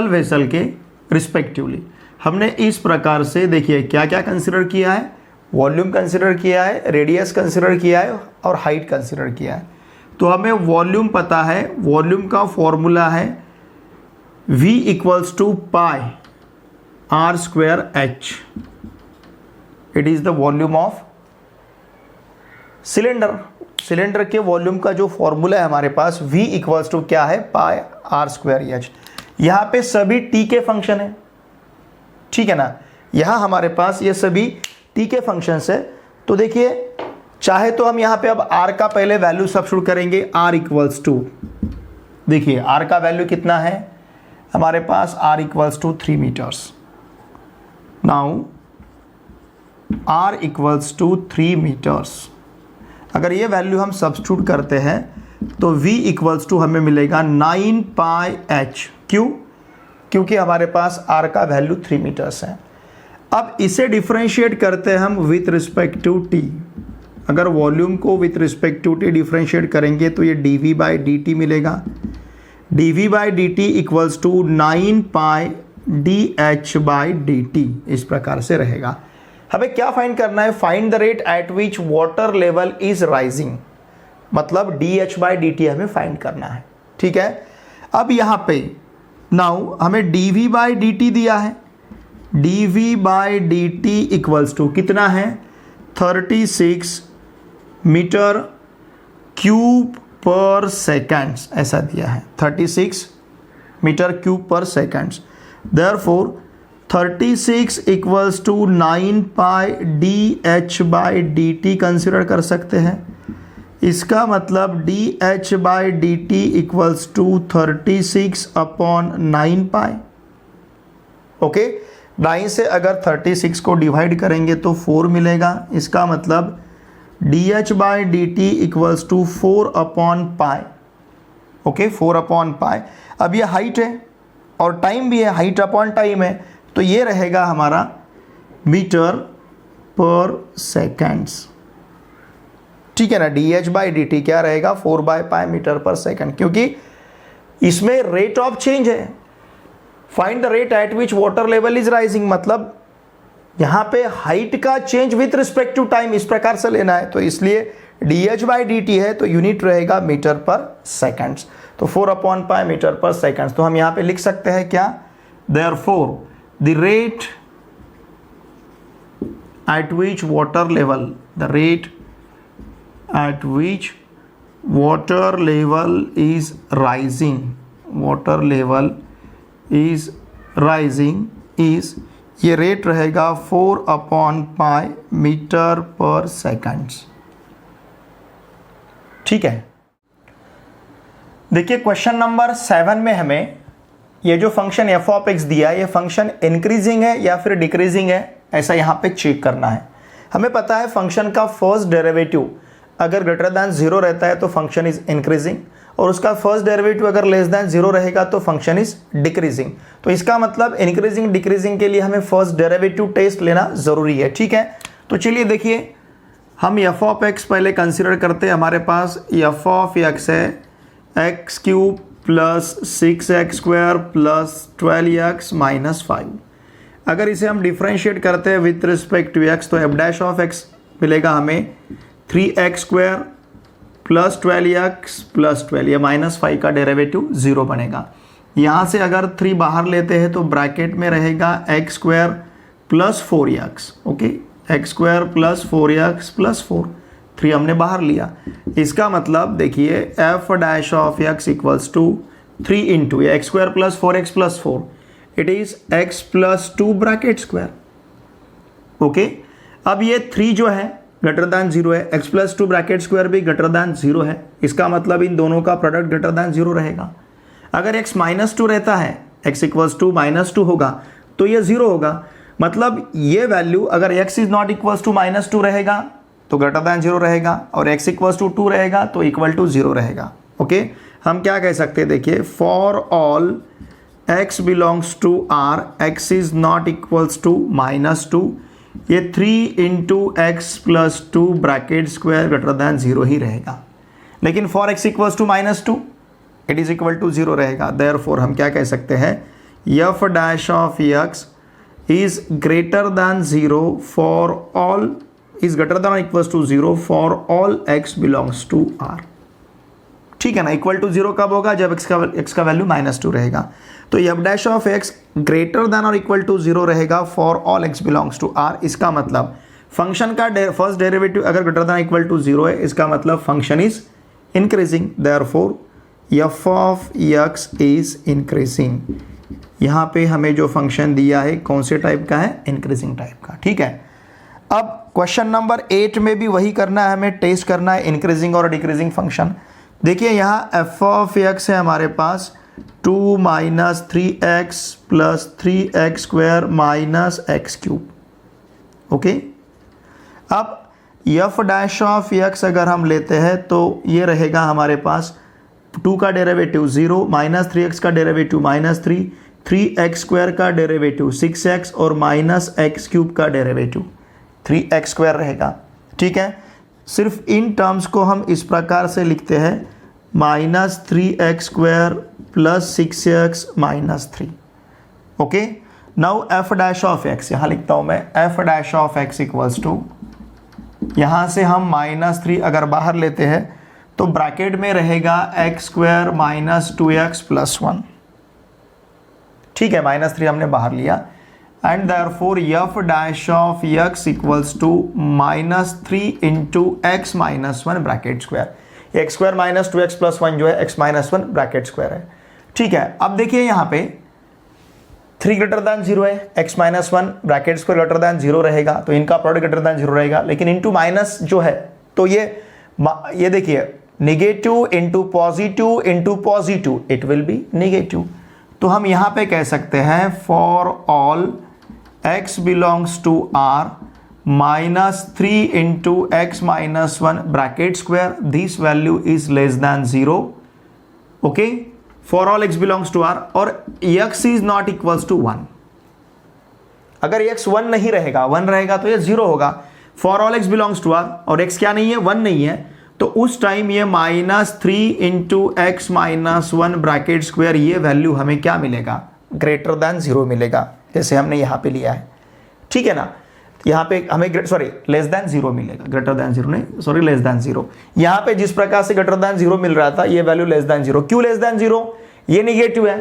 vessel के रिस्पेक्टिवली। हमने इस प्रकार से देखिए क्या क्या कंसिडर किया है, वॉल्यूम कंसिडर किया है, रेडियस कंसिडर किया है और हाइट कंसिडर किया है। तो हमें वॉल्यूम पता है, वॉल्यूम का फॉर्मूला है V equals to pi r square h, it is the volume of cylinder के वॉल्यूम का जो फॉर्मूला है हमारे पास, V इक्वल्स टू क्या है, पाई r स्क्वायर h। यहाँ पे सभी t के फंक्शन है, ठीक है ना, यहाँ हमारे पास ये सभी t के फंक्शंस है। तो देखिए चाहे तो हम यहाँ पे अब r का पहले वैल्यू सब्स्टिट्यूट करेंगे, r इक्वल्स टू, देखिए r का वैल्यू कितना है हमारे पास, r equals to 3 metres. Now r equals to 3 metres, अगर ये वैल्यू हम सब्स्टिट्यूट करते हैं तो v इक्वल्स टू हमें मिलेगा 9 पाई h, क्यों, क्योंकि हमारे पास r का वैल्यू 3 मीटर्स है। अब इसे डिफरेंशिएट करते हैं हम विथ रिस्पेक्ट टू t। अगर वॉल्यूम को with respect to t differentiate करेंगे तो ये dv बाई dt मिलेगा, dv by dt equals to 9 pi dh by dt, इस प्रकार से रहेगा। हमें क्या फाइंड करना है, find the rate at which water level is rising, मतलब dh बाई dt हमें फाइंड करना है, ठीक है। अब यहाँ पे नाउ हमें dv बाई dt दिया है, dv by dt equals to कितना है 36 मीटर क्यूब पर सेकेंड्स ऐसा दिया है, 36 metre cube per seconds. Therefore 36 equals to 9 pi dh/dt consider कर सकते हैं। इसका मतलब dh/dt equals to 36/9 pi. Okay, 9 से अगर 36 को डिवाइड करेंगे तो 4 मिलेगा। इसका मतलब dh/dt इक्वल्स टू 4/पाई। ओके, 4/पाई। अब ये हाइट है और टाइम भी है, हाइट अपॉन टाइम है, तो ये रहेगा हमारा मीटर पर सेकेंड्स। ठीक है ना, dh/dt क्या रहेगा, 4/पाई मीटर पर सेकेंड, क्योंकि इसमें रेट ऑफ चेंज है। Find the rate at which water level is rising, मतलब यहां पे हाइट का change with respect to time, इस प्रकार से लेना है, तो इसलिए dh/dt है तो यूनिट रहेगा मीटर पर सेकेंड्स। तो 4/पाई मीटर पर सेकेंड्स। तो हम यहां पे लिख सकते हैं क्या, therefore the rate at which water level, the rate at which water level is rising, water level is rising is, ये रेट रहेगा 4/पाई मीटर पर सेकेंड्स। ठीक है, देखिए क्वेश्चन नंबर 7 में हमें ये जो फंक्शन f ऑफ x दिया है, ये फंक्शन इंक्रीजिंग है या फिर डिक्रीजिंग है, ऐसा यहाँ पे चेक करना है। हमें पता है फंक्शन का फर्स्ट डेरिवेटिव अगर ग्रेटर दैन 0 रहता है तो फंक्शन इज इंक्रीजिंग, और उसका फर्स्ट डेरिवेटिव अगर लेस दैन 0 रहेगा तो फंक्शन इज डिक्रीजिंग। तो इसका मतलब इंक्रीजिंग डिक्रीजिंग के लिए हमें फर्स्ट डेरिवेटिव टेस्ट लेना जरूरी है। ठीक है, तो चलिए देखिए, हम f ऑफ x पहले कंसिडर करते हैं। हमारे पास f ऑफ x है x cube plus 6x square plus 12x minus 5। अगर इसे हम डिफ्रेंशिएट करते हैं विथ रिस्पेक्ट टू x तो f डैश ऑफ x मिलेगा हमें 3x square plus 12x plus 12, ये माइनस 5 का डेरिवेटिव 0 बनेगा। यहाँ से अगर 3 बाहर लेते हैं तो ब्रैकेट में रहेगा x square plus 4x। Okay, x square plus 4x plus 4, 3 हमने बाहर लिया। इसका मतलब देखिए f dash of x equals to 3 into x square plus 4x plus 4, it is x plus 2 bracket square. Okay, अब ये 3 जो है ग्रेटर दैन 0 है, x प्लस 2 ब्रैकेट स्क्वायर भी ग्रेटर दैन 0 है। इसका मतलब इन दोनों का प्रोडक्ट ग्रेटर दैन 0 रहेगा। अगर x माइनस 2 रहता है, x इक्वल्स टू माइनस 2 होगा तो ये 0 होगा। मतलब ये वैल्यू अगर x is not equals to minus 2 रहेगा तो ग्रेटर दैन 0 रहेगा, और x इक्वल्स टू 2 रहेगा तो इक्वल टू 0 रहेगा। ओके, हम क्या कह सकते हैं, देखिए for all x belongs to r, x is not equals to minus 2, ये 3 into x plus 2 bracket square greater than 0 ही रहेगा। लेकिन for x equals to minus 2 it is equal to 0 रहेगा। देयरफॉर हम क्या कह सकते हैं, f dash of x is greater than 0 for all, is greater than or equals to 0 for all x belongs to r। ठीक है ना, equal to 0 कब होगा, जब x का वैल्यू माइनस 2 रहेगा। तो f dash of x greater than और इक्वल टू 0 रहेगा for all x belongs to r। इसका मतलब फंक्शन का फर्स्ट डेरिवेटिव अगर ग्रेटर देन इक्वल टू 0 है, इसका मतलब function is increasing. Therefore f of x is increasing. यहाँ पे हमें जो फंक्शन दिया है कौन से टाइप का है, इंक्रीजिंग टाइप का। ठीक है, अब क्वेश्चन नंबर 8 में भी वही करना है, हमें टेस्ट करना है इंक्रीजिंग और डिक्रीजिंग फंक्शन। देखिए यहाँ f ऑफ x है हमारे पास 2 minus 3x plus 3x square minus x cube. Okay, अब f डैश ऑफ x अगर हम लेते हैं तो ये रहेगा हमारे पास 2 का डेरिवेटिव 0, माइनस 3x का डेरिवेटिव माइनस 3, 3x स्क्वायर का डेरिवेटिव 6x और माइनस x क्यूब का डेरिवेटिव 3x स्क्वायर रहेगा। ठीक है, सिर्फ इन टर्म्स को हम इस प्रकार से लिखते हैं, minus 3x square plus 6x minus 3। Okay, now f dash of x यहाँ लिखता हूँ मैं, f dash of x equals to, यहाँ से हम माइनस 3 अगर बाहर लेते हैं तो ब्रैकेट में रहेगा x square minus 2x plus 1। ठीक है, माइनस 3 हमने बाहर लिया, and therefore f dash of x equals to -3 into x minus 1 bracket square. X square minus 2x plus 1 जो है एक्स माइनस 1 ब्रैकेट स्क्वायर है। ठीक है, अब देखिए यहाँ पे 3 ग्रेटर दैन 0 है, x minus 1 bracket square greater than 0 रहेगा, तो इनका प्रोडक्ट ग्रेटर दैन 0 रहेगा। लेकिन इंटू माइनस जो है तो ये देखिए negative into positive it will be negative. तो हम यहां पे कह सकते हैं for all x belongs to r -3 into x minus 1 bracket square this value is less than 0। Okay, for all x belongs to r और x is not equals to 1। अगर x 1 नहीं रहेगा, 1 रहेगा तो ये 0 होगा। For all x belongs to r और x क्या नहीं है, 1 नहीं है, तो उस टाइम ये -3 into x minus 1 bracket square ये वैल्यू हमें क्या मिलेगा, ग्रेटर दैन 0 मिलेगा, जैसे हमने यहाँ पे लिया है। ठीक है ना, यहाँ पे हमें लेस दैन 0 मिलेगा, ग्रेटर दैन 0 नहीं, सॉरी लेस दैन 0। यहाँ पे जिस प्रकार से ग्रेटर दैन 0 मिल रहा था ये वैल्यू लेस दैन 0। क्यों लेस दैन 0? ये निगेटिव है,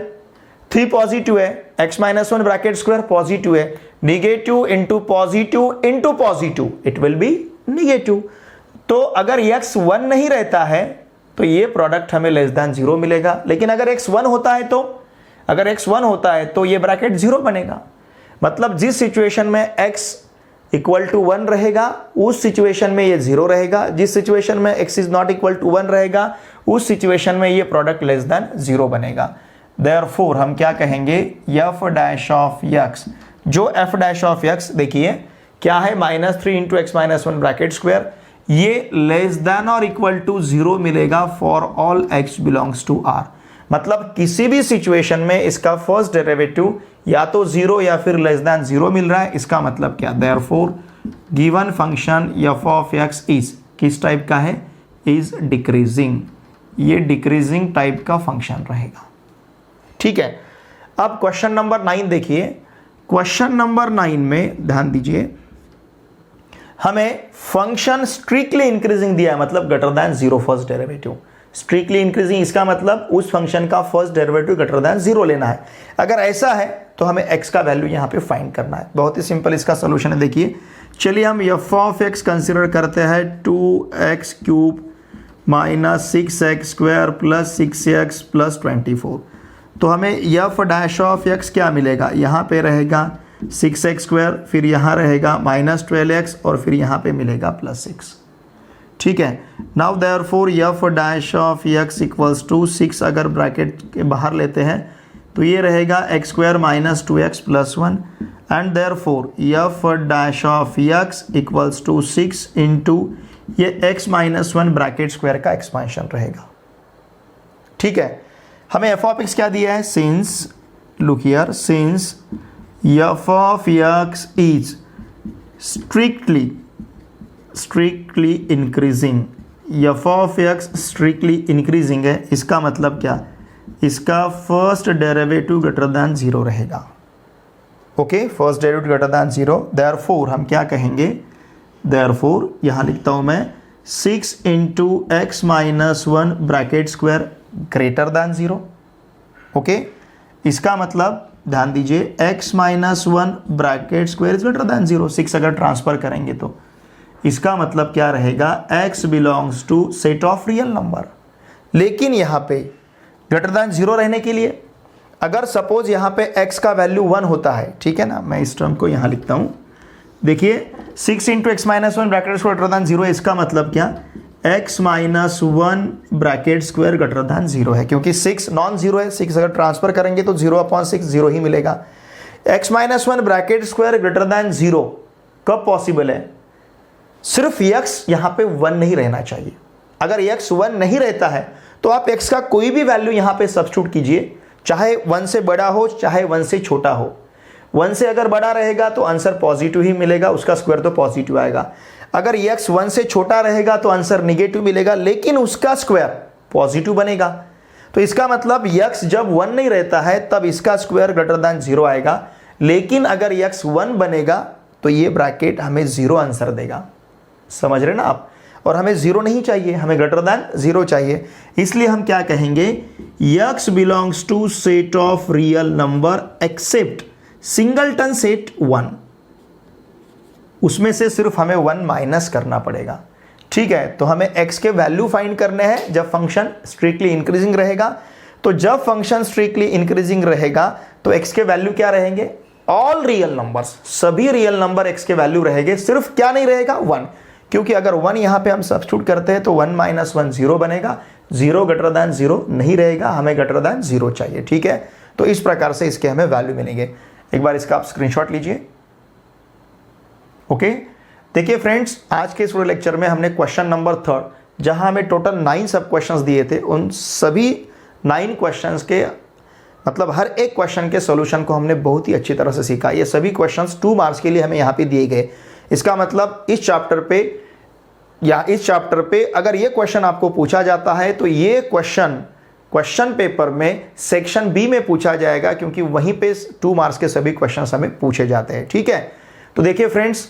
3 पॉजिटिव है, x minus 1 bracket square positive है, negative into positive it will be negative. तो अगर x 1 नहीं रहता है तो ये प्रोडक्ट हमें लेस दैन 0 मिलेगा। लेकिन अगर x 1 होता है तो ये ब्रैकेट 0 बनेगा। मतलब जिस सिचुएशन में x इक्वल टू 1 रहेगा उस सिचुएशन में ये 0 रहेगा, जिस सिचुएशन में x is not equal to 1 रहेगा उस सिचुएशन में ये प्रोडक्ट लेस दैन 0 बनेगा। देयरफॉर हम क्या कहेंगे, f डैश ऑफ x, जो f डैश ऑफ x देखिए क्या है, -3 into x minus 1 bracket square, ये लेस दैन और इक्वल टू 0 मिलेगा for all x belongs to r। मतलब किसी भी सिचुएशन में इसका फर्स्ट डेरिवेटिव या तो 0 या फिर लेस दैन 0 मिल रहा है। इसका मतलब क्या, therefore given function f of x is किस टाइप का है, इज डिक्रीजिंग। ये डिक्रीजिंग टाइप का फंक्शन रहेगा। ठीक है, अब क्वेश्चन नंबर 9 देखिए। क्वेश्चन नंबर 9 में ध्यान दीजिए, हमें फंक्शन स्ट्रिक्टली इंक्रीजिंग दिया है, मतलब greater than 0 first derivative. Strictly increasing इसका मतलब उस फंक्शन का फर्स्ट डेरिवेटिव ग्रेटर दैन 0 लेना है। अगर ऐसा है तो हमें x का वैल्यू यहां पे फाइंड करना है। बहुत ही सिंपल इसका सोल्यूशन है, देखिए। चलिए हम f ऑफ x कंसिडर करते हैं 2x cube minus 6x square plus 6x plus 24। तो हमें f डैश ऑफ x क्या मिलेगा, यहाँ पे रहेगा 6x स्क्वायर, फिर यहाँ रहेगा -12x और फिर यहाँ पे मिलेगा +6। ठीक है, now therefore f dash of x equals to 6 अगर ब्रैकेट के बाहर लेते हैं तो ये रहेगा x square minus 2x plus 1 and therefore f dash of x equals to 6 into ये x माइनस 1 ब्रैकेट स्क्वायर का एक्सपेंशन रहेगा। ठीक है, हमें f ऑफ x क्या दिया है, since look here, since f of x is strictly increasing, f of x strictly increasing है, इसका मतलब क्या, इसका फर्स्ट डेरिवेटिव ग्रेटर दैन 0 रहेगा। Okay, first derivative greater than 0। Therefore हम क्या कहेंगे, देयरफॉर यहाँ लिखता हूँ मैं 6 into x minus 1 bracket square greater than 0। Okay, इसका मतलब ध्यान दीजिए x minus 1 bracket square is greater than 0। 6 अगर ट्रांसफर करेंगे तो इसका मतलब क्या रहेगा, x belongs to set of real number. लेकिन यहाँ पे ग्रेटर दैन 0 रहने के लिए अगर सपोज यहाँ पे x का वैल्यू 1 होता है, ठीक है ना, मैं इस टर्म को यहाँ लिखता हूँ। देखिए 6 into x minus 1 bracket square greater than 0 है, इसका मतलब क्या, x minus 1 bracket square greater than 0 है, क्योंकि 6 नॉन जीरो है। 6 अगर ट्रांसफर करेंगे तो 0/6 0 ही मिलेगा। x minus 1 bracket square greater than 0 कब पॉसिबल है, सिर्फ x यहाँ पे 1 नहीं रहना चाहिए। अगर x 1 नहीं रहता है तो आप x का कोई भी वैल्यू यहाँ पे सब्स्टिट्यूट कीजिए, चाहे 1 से बड़ा हो चाहे 1 से छोटा हो। 1 से अगर बड़ा रहेगा तो आंसर पॉजिटिव ही मिलेगा, उसका स्क्वायर तो पॉजिटिव आएगा। अगर x 1 से छोटा रहेगा तो आंसर निगेटिव मिलेगा, लेकिन उसका स्क्वायर पॉजिटिव बनेगा। तो इसका मतलब x जब 1 नहीं रहता है तब इसका स्क्वायर ग्रेटर दैन 0 आएगा, लेकिन अगर x 1 बनेगा तो ये ब्रैकेट हमें 0 आंसर देगा। समझ रहे ना आप, और हमें 0 नहीं चाहिए, हमें ग्रेटर दैन 0 चाहिए। इसलिए हम क्या कहेंगे, x belongs to set of real number except singleton set 1, उसमें से सिर्फ हमें 1 माइनस करना पड़ेगा। ठीक है, तो हमें x के वैल्यू फाइंड करने हैं जब फंक्शन स्ट्रिक्टली इंक्रीजिंग रहेगा। तो जब फंक्शन स्ट्रिक्टली इंक्रीजिंग रहेगा तो x के वैल्यू क्या रहेंगे? ऑल रियल नंबर्स, सभी रियल नंबर x के वैल्यू रहेंगे, सिर्फ क्या नहीं रहेगा? 1, क्योंकि अगर 1 यहां पे हम सब्स्टिट्यूट करते हैं तो 1 माइनस 1 0 बनेगा, 0 ग्रेटर दैन 0 नहीं रहेगा, हमें ग्रेटर दैन 0 चाहिए। ठीक है, तो इस प्रकार से इसके हमें वैल्यू मिलेंगे। एक बार इसका आप स्क्रीनशॉट लीजिए। ओके, देखिए फ्रेंड्स, आज के इस लेक्चर में हमने क्वेश्चन नंबर 3, जहां हमें टोटल 9 सब क्वेश्चंस दिए थे, उन सभी 9 क्वेश्चंस के मतलब हर एक क्वेश्चन के सॉल्यूशन को हमने बहुत ही अच्छी तरह से सीखा। ये सभी क्वेश्चंस 2 मार्क्स के लिए हमें यहाँ पे दिए गए। इसका मतलब इस चैप्टर पे या इस चैप्टर पे अगर ये क्वेश्चन आपको पूछा जाता है तो ये क्वेश्चन पेपर में सेक्शन बी में पूछा जाएगा, क्योंकि वहीं पे 2 मार्क्स के सभी क्वेश्चंस हमें पूछे जाते हैं। ठीक है, तो देखिए फ्रेंड्स,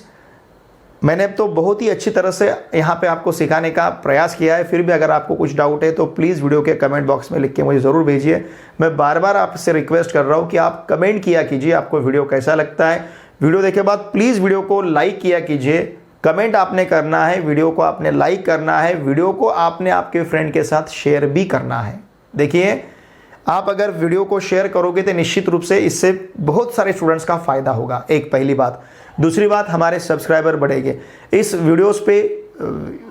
मैंने तो बहुत ही अच्छी तरह से यहाँ पे आपको सिखाने का प्रयास किया है। फिर भी अगर आपको कुछ डाउट है तो प्लीज़ वीडियो के कमेंट बॉक्स में लिख के मुझे ज़रूर भेजिए। मैं बार बार आपसे रिक्वेस्ट कर रहा हूँ कि आप कमेंट किया कीजिए, आपको वीडियो कैसा लगता है। वीडियो देखे बाद प्लीज़ वीडियो को लाइक किया कीजिए। कमेंट आपने करना है, वीडियो को आपने लाइक करना है, वीडियो को आपने आपके फ्रेंड के साथ शेयर भी करना है। देखिए, आप अगर वीडियो को शेयर करोगे तो निश्चित रूप से इससे बहुत सारे स्टूडेंट्स का फ़ायदा होगा। एक पहली बात। दूसरी बात, हमारे सब्सक्राइबर बढ़ेंगे, इस वीडियोस पे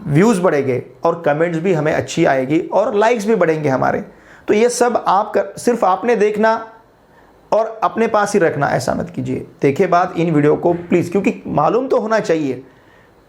व्यूज़ बढ़ेंगे और कमेंट्स भी हमें अच्छी आएगी और लाइक्स भी बढ़ेंगे हमारे। तो ये सब सिर्फ आपने देखना और अपने पास ही रखना, ऐसा मत कीजिए। देखिए बात, इन वीडियो को प्लीज़, क्योंकि मालूम तो होना चाहिए,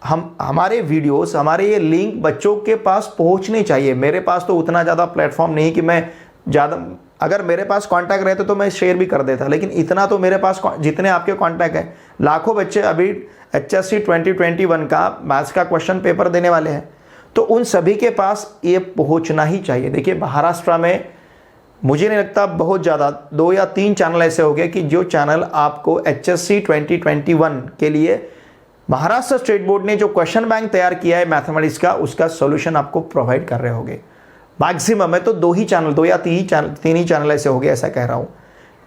हमारे वीडियोस, हमारे ये लिंक बच्चों के पास पहुंचने चाहिए। मेरे पास तो उतना ज़्यादा प्लेटफॉर्म नहीं कि मैं ज़्यादा, अगर मेरे पास कांटेक्ट रहते तो मैं शेयर भी कर देता, लेकिन इतना तो मेरे पास, जितने आपके कांटेक्ट हैं, लाखों बच्चे अभी HSC 2021 का मैथ्स का क्वेश्चन पेपर देने वाले हैं, तो उन सभी के पास ये पहुंचना ही चाहिए। देखिए, महाराष्ट्र में मुझे नहीं लगता बहुत ज़्यादा 2 या 3 चैनल ऐसे हो गए कि जो चैनल आपको HSC 2021 के लिए महाराष्ट्र स्टेट बोर्ड ने जो क्वेश्चन बैंक तैयार किया है मैथमेटिक्स का, उसका सॉल्यूशन आपको प्रोवाइड कर रहे होंगे। मैक्सिमम है तो 2 ही चैनल, 2 या 3 ही चैनल ऐसे हो गए, ऐसा कह रहा हूँ।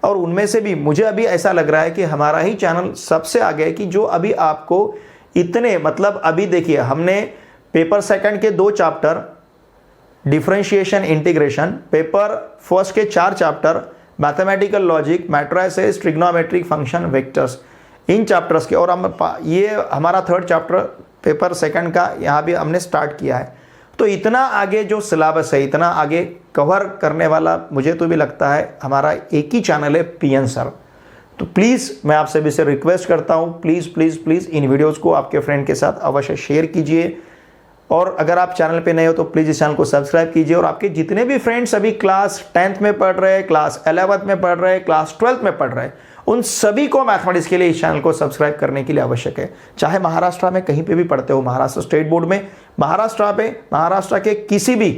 और उनमें से भी मुझे अभी ऐसा लग रहा है कि हमारा ही चैनल सबसे आगे है, कि जो अभी आपको इतने, मतलब अभी देखिए, हमने पेपर सेकंड के 2 chapter differentiation integration, paper first के 4 chapter mathematical logic, matrices, trigonometric function, vectors, इन चैप्टर्स के, और ये हमारा 3rd चैप्टर पेपर सेकंड का यहाँ भी हमने स्टार्ट किया है। तो इतना आगे जो सिलेबस है, इतना आगे कवर करने वाला मुझे तो भी लगता है हमारा एक ही चैनल है, PN सर। तो प्लीज़ मैं आपसे भी से रिक्वेस्ट करता हूँ, please please please in videos को आपके फ्रेंड के साथ अवश्य शेयर कीजिए। और अगर आप चैनल पे नए हो तो प्लीज़ इस चैनल को सब्सक्राइब कीजिए। और आपके जितने भी फ्रेंड्स अभी क्लास 10th में पढ़ रहे हैं, क्लास 11th में पढ़ रहे हैं, क्लास 12th में पढ़ रहे हैं, उन सभी को मैथमेटिक्स के लिए इस चैनल को सब्सक्राइब करने के लिए आवश्यक है। चाहे महाराष्ट्र में कहीं पे भी पढ़ते हो, महाराष्ट्र स्टेट बोर्ड में, महाराष्ट्र के किसी भी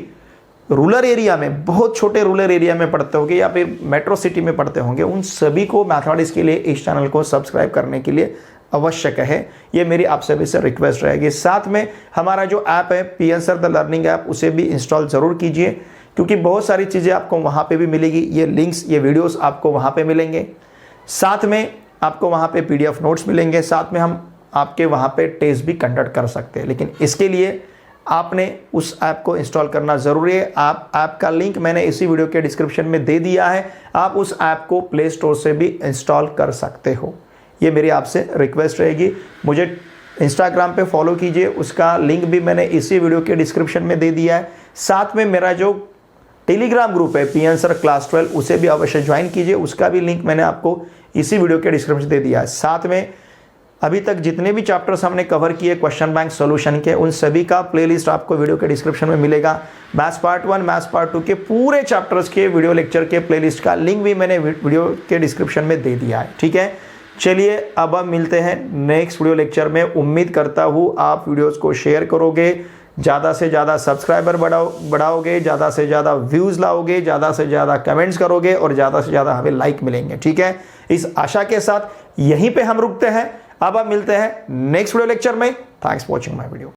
रूरल एरिया में, बहुत छोटे रूरल एरिया में पढ़ते होंगे या फिर मेट्रो सिटी में पढ़ते होंगे, उन सभी को मैथमेटिक्स के लिए इस चैनल को सब्सक्राइब करने के लिए आवश्यक है। ये मेरी आप सभी से रिक्वेस्ट रहेगी। साथ में हमारा जो ऐप है PN sir the learning app, उसे भी इंस्टॉल ज़रूर कीजिए, क्योंकि बहुत सारी चीज़ें आपको वहाँ पे भी मिलेगी। ये लिंक्स, ये वीडियोस आपको वहाँ पे मिलेंगे। साथ में आपको वहाँ पे PDF नोट्स मिलेंगे। साथ में हम आपके वहाँ पे टेस्ट भी कंडक्ट कर सकते हैं, लेकिन इसके लिए आपने उस ऐप को इंस्टॉल करना ज़रूरी है। आप ऐप का लिंक मैंने इसी वीडियो के डिस्क्रिप्शन में दे दिया है। आप उस ऐप को प्ले स्टोर से भी इंस्टॉल कर सकते हो। ये मेरी आपसे रिक्वेस्ट रहेगी। मुझे इंस्टाग्राम पे फॉलो कीजिए, उसका लिंक भी मैंने इसी वीडियो के डिस्क्रिप्शन में दे दिया है। साथ में मेरा जो टेलीग्राम ग्रुप है PN सर क्लास 12, उसे भी अवश्य ज्वाइन कीजिए, उसका भी लिंक मैंने आपको इसी वीडियो के डिस्क्रिप्शन दे दिया है। साथ में अभी तक जितने भी चैप्टर्स हमने कवर किए क्वेश्चन बैंक सॉल्यूशन के, उन सभी का प्लेलिस्ट आपको वीडियो के डिस्क्रिप्शन में मिलेगा। मैथ्स पार्ट 1, मैथ्स पार्ट 2 के पूरे चैप्टर्स के वीडियो लेक्चर के प्लेलिस्ट का लिंक भी मैंने वीडियो के डिस्क्रिप्शन में दे दिया है। ठीक है, चलिए अब हम मिलते हैं नेक्स्ट वीडियो लेक्चर में। उम्मीद करता हूँ आप वीडियोस को शेयर करोगे, ज़्यादा से ज़्यादा सब्सक्राइबर बढ़ाओगे, ज़्यादा से ज़्यादा व्यूज़ लाओगे, ज़्यादा से ज़्यादा कमेंट्स करोगे और ज़्यादा से ज़्यादा हमें लाइक मिलेंगे। ठीक है, इस आशा के साथ यहीं पे हम रुकते हैं। अब हम मिलते हैं नेक्स्ट वीडियो लेक्चर में। Thanks for watching my video.